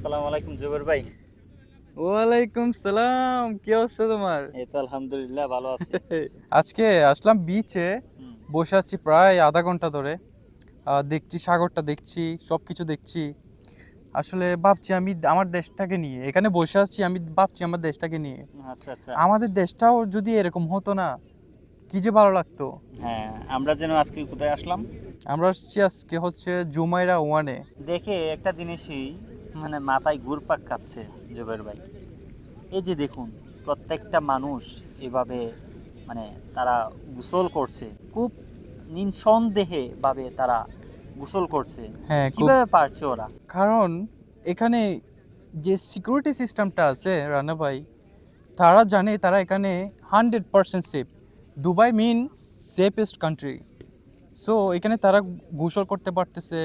আসসালামু আলাইকুম জুবের ভাই। ওয়ালাইকুম সালাম, কি অবস্থা তোমার? এই তো আলহামদুলিল্লাহ ভালো আছি। আজকে আসলাম বিচে, হুম। বসে আছি প্রায় আধা ঘন্টা ধরে। দেখছি সাগরটা, দেখছি সবকিছু দেখছি। আসলে ভাবছি আমি আমার দেশটাকে নিয়ে, এখানে বসে আছি আমি ভাবছি আমার দেশটাকে নিয়ে। আচ্ছা, আচ্ছা। আমাদের দেশটাও যদি এরকম হতো না, কি যে ভালো লাগতো। হ্যাঁ, আমরা যেন আজকে কোথায় আসলাম? আমরা আসছি আজকে হচ্ছে জুমাইরা ওয়ানে। দেখে একটা জিনিসই মানে মাথায় ঘুরপাক খাচ্ছে জুবের ভাই। এই যে দেখুন, প্রত্যেকটা মানুষ এভাবে মানে তারা গোসল করছে। খুব নিঃসন্দেহে ভাবে তারা গোসল করছে। হ্যাঁ, খুব। কিভাবে পারছে ওরা? কারণ এখানে যে সিকিউরিটি সিস্টেমটা আছে রানা ভাই, তারা জানে তারা এখানে 100% সেফ। দুবাই মিন সেফেস্ট কান্ট্রি। সো এখানে তারা গোসল করতে পারতেছে,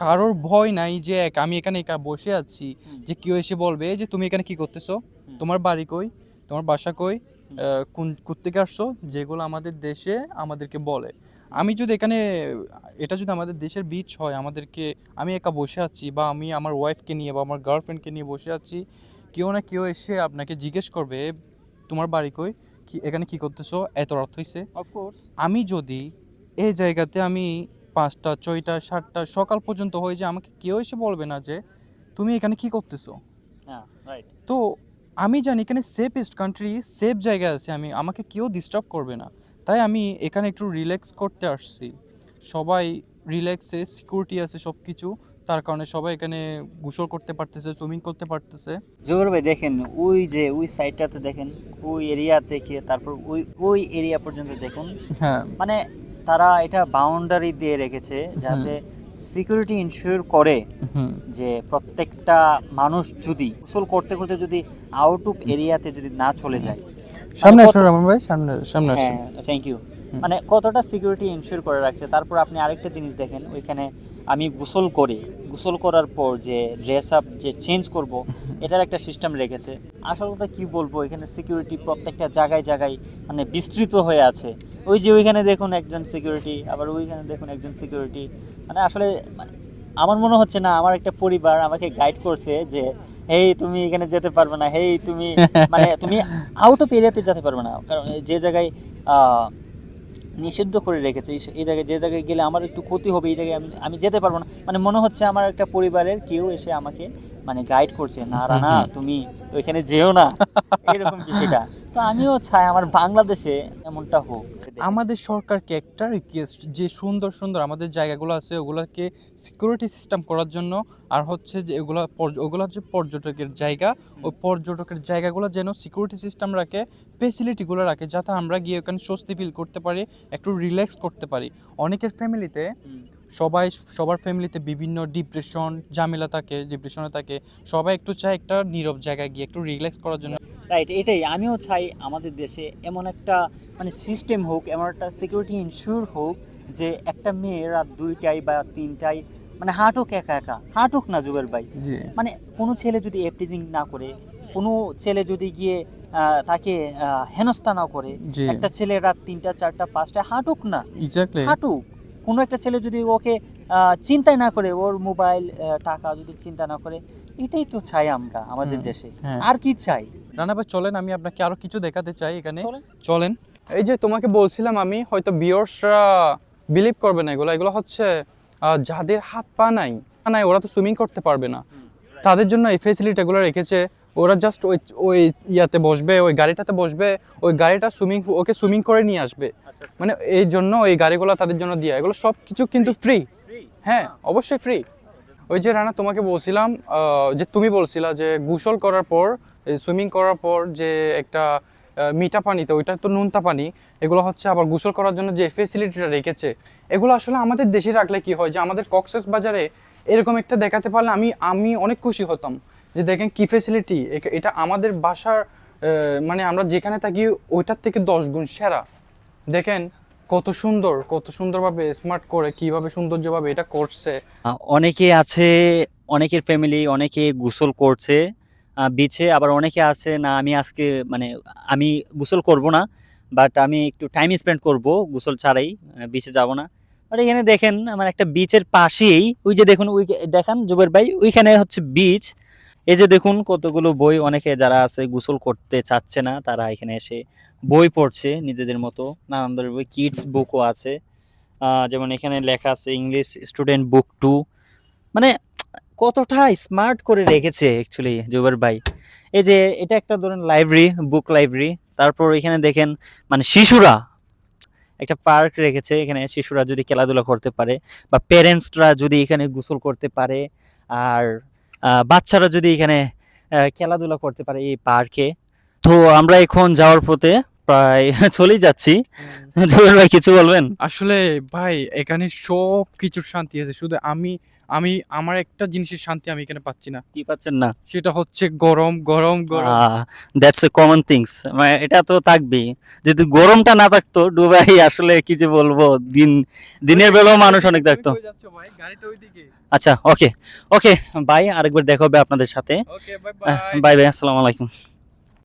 কারোর ভয় নাই যে আমি এখানে একা বসে আছি, হুম, যে কেউ এসে বলবে যে তুমি এখানে কি করতেছো, হুম, তোমার বাড়ি কই, তোমার বাসা কই, হুম, কোন কোত্থেকে আসছো, যেগুলো আমাদের দেশে আমাদেরকে বলে। আমি যদি এখানে, এটা যদি আমাদের দেশের বিচ হয়, আমাদেরকে, আমি একা বসে আছি বা আমি আমার ওয়াইফকে নিয়ে বা আমার গার্লফ্রেন্ডকে নিয়ে বসে আছি, কেউ না কেউ এসে আপনাকে জিজ্ঞেস করবে তোমার বাড়ি কই, কি এখানে কি করতেছো, এত রাত হয়েছে। অফকোর্স। আমি যদি এই জায়গাতে আমি ৫টা ৬টা ৭টা সকাল পর্যন্ত হয়ে যায়, আমাকে কেউ এসে বলবে না যে তুমি এখানে কি করতেছো। হ্যাঁ, রাইট। তো আমি জানি এখানে সেফেস্ট কান্ট্রি, সেফ জায়গায় আছে, আমাকে কেউ ডিস্টার্ব করবে না। তাই আমি এখানে একটু রিল্যাক্স করতে আসছি। সবাই রিল্যাক্সে, সিকিউরিটি আছে সব কিছু, তার কারণে সবাই এখানে গোসল করতে পারতেছে, সুইমিং করতে পারতেছে। জহুর ভাই দেখেন, ওই যে ওই সাইডটাতে দেখেন, ওই এরিয়া থেকে তারপর ওই ওই এরিয়া পর্যন্ত দেখুন, হ্যাঁ। মানে তারা এটা বাউন্ডারি দিয়ে রেখেছে হুম। যাতে সিকিউরিটি ইনশিওর করে হুম। যে প্রত্যেকটা মানুষ যদি গোসল করতে করতে যদি আউট অফ এরিয়াতে যদি না চলে যায়, মানে সামনে কত। আসুন রমন ভাই, সামনে সামনে আসুন। হ্যাঁ, থ্যাংক ইউ। হুম। মানে কতটা সিকিউরিটি ইনশিওর করে রাখছে। তারপর আপনি আরেকটা জিনিস দেখেন, ওইখানে আমি গোসল করি, গোসল করার পর যে ড্রেস আপ যে চেঞ্জ করব, এটার একটা সিস্টেম রেখেছে। আসল কথা কী বলবো, এখানে সিকিউরিটি প্রত্যেকটা জায়গায় জায়গায় মানে বিস্তৃত হয়ে আছে। ওই যে ওইখানে দেখুন একজন সিকিউরিটি, আবার ওইখানে দেখুন একজন সিকিউরিটি। মানে আসলে মানে আমার মনে হচ্ছে না আমার একটা পরিবার আমাকে গাইড করছে যে হেই তুমি এখানে যেতে পারবে না, হেই তুমি মানে তুমি আউট অফ এরিয়াতে যেতে পারবে না। কারণ যে জায়গায় আহ, নিষিদ্ধ করে রেখেছে, এই জায়গায় যে জায়গায় গেলে আমার একটু ক্ষতি হবে, এই জায়গায় আমি আমি যেতে পারবো না। মানে মনে হচ্ছে আমার একটা পরিবারের কেউ এসে আমাকে মানে গাইড করছে, না হুম। রানা হুম। তুমি ওইখানে যেও না, এরকম বিষয়টা। তো আমিও চাই আমার বাংলাদেশে এমনটা হোক। দেখেন। আমাদের সরকারকে একটা রিকোয়েস্ট, যে সুন্দর সুন্দর আমাদের জায়গাগুলো আছে ওগুলোকে সিকিউরিটি সিস্টেম করার জন্য, আর হচ্ছে যে ওগুলো হচ্ছে পর্যটকের জায়গা, হুম, ওই পর্যটকের জায়গাগুলো যেন সিকিউরিটি সিস্টেম রাখে, ফেসিলিটিগুলো রাখে, যাতে আমরা গিয়ে ওখানে স্বস্তি ফিল করতে পারি, একটু রিল্যাক্স করতে পারি। অনেকের ফ্যামিলিতে, হুম। সবাই, সবার ফ্যামিলিতে বিভিন্ন ডিপ্রেশন ঝামেলা থাকে, ডিপ্রেশনে থাকে, সবাই একটু চায় একটা নীরব জায়গায় গিয়ে একটু রিল্যাক্স করার জন্য। রাইট, এটাই আমিও চাই আমাদের দেশে এমন একটা মানে সিস্টেম হোক, এমন একটা সিকিউরিটি ইনশিওর হোক যে একটা মেয়ে রাত 2টায় বা 3টায় মানে হাঁটুক, একা একা হাঁটুক না জুবের ভাই। জি। মানে কোনো ছেলে যদি এপ্রিজিং না করে, কোনো ছেলে যদি গিয়ে তাকে হেনস্থা না করে, জি। একটা ছেলে রাত 3টা 4টা 5টায় হাঁটুক না, এক্স্যাক্টলি। হাঁটুক। কোনো একটা ছেলে যদি ওকে চিন্তাই না করে, ওর মোবাইল টাকা যদি চিন্তা না করে, এটাই তো চাই আমরা আমাদের হুম। দেশে। হ্যাঁ। আর কি চাই? রানা ভাই চলেন, আমি আপনাকে আরো কিছু দেখাতে চাই এখানে। চলেন। চলেন। এই যে তোমাকে বলছিলাম আমি, হয়তো ভিউয়ার্সরা বিলিভ করবে না, এগুলো এগুলো হচ্ছে যাদের হাত পা নাই, ওরা তো সুইমিং করতে পারবে না, তাদের জন্য এই ফেসিলিটিগুলো রেখেছে। ওরা জাস্ট ওই ওই ইয়াতে বসবে, ওই গাড়িটাতে বসবে, ওই গাড়িটা ওকে সুইমিং করে নিয়ে আসবে। আচ্ছা, আচ্ছা। মানে এই জন্য এই গাড়িগুলো তাদের জন্য দেয়া, এগুলো সব কিছু কিন্তু ফ্রি। ফ্রি? হ্যাঁ, অবশ্যই ফ্রি। ওই যে রানা তোমাকে বলছিলাম, যে তুমি বলছিলা যে গোসল করার পর, সুইমিং করার পর যে একটা মিঠা পানিতে, ওইটা তো নুনতা পানি, এগুলো হচ্ছে আবার গোসল করার জন্য যে ফেসিলিটিটা রেখেছে, এগুলো আসলে আমাদের দেশে রাখলে কি হয়, যে আমাদের কক্সেস বাজারে এরকম একটা দেখাতে পারলে আমি আমি অনেক খুশি হতাম। যে দেখেন কি ফেসিলিটি, এটা আমাদের বাসার মানে আমরা যেখানে থাকি ওইটার থেকে 10 গুণ সেরা। দেখেন কত সুন্দর, কত সুন্দরভাবে স্মার্ট করে, কিভাবে সৌন্দর্যভাবে এটা করছে। অনেকে আছে, অনেকের ফ্যামিলি অনেকে গোসল করছে বিচে, আবার অনেকে আছে না আমি আজকে মানে আমি গোসল করব না, বাট আমি একটু টাইম স্পেন্ড করব গোসল ছাড়াই, বিচে যাব না। আর এখানে দেখেন আমার একটা বিচের পাশেই ওই যে দেখুন, ওই দেখান জুবের ভাই, ওইখানে হচ্ছে বিচ। এই যে দেখুন কতগুলো বই, অনেকে যারা আছে গোসল করতে চাচ্ছে না তারা এখানে এসে বই পড়ছে নিজেদের মতো, নানান ধরনের বই, কিডস বুকও আছে। যেমন এখানে লেখা আছে ইংলিশ স্টুডেন্ট বুক 2। মানে কতটা স্মার্ট করে রেখেছে অ্যাকচুয়ালি জুবের ভাই। এই যে এটা একটা ধরেন লাইব্রেরি, বুক লাইব্রেরি। তারপর এখানে দেখেন মানে শিশুরা একটা পার্ক রেখেছে, এখানে শিশুরা যদি খেলাধুলা করতে পারে বা প্যারেন্টসরা যদি এখানে গোসল করতে পারে, আর বাচ্চারা যদি এখানে খেলাধুলা করতে পারে এই পার্কে। তো আমরা এখন যাওয়ার পথে প্রায় চলেই যাচ্ছি। জুবের ভাই কিছু বলবেন? আসলে ভাই এখানে সব কিছুর শান্তি আছে, শুধু আমি আমি আমার একটা জিনিসের শান্তি আমি এখানে পাচ্ছি না, কি পাচ্ছেন না? সেটা হচ্ছে গরম গরম গরম। দ্যাটস এ কমন থিংস, মানে এটা তো থাকবেই। যদি গরমটা না থাকতো দুবাই আসলে কি যে বলবো, দিনের বেলাও মানুষ অনেক থাকতো। তুমি কই যাচ্ছ ভাই? গাড়িটা ওইদিকে। আচ্ছা, ওকে ওকে, বাই, আরেকবার দেখা হবে আপনাদের সাথে। ওকে, বাই বাই। বাই বাই, আসসালামু আলাইকুম।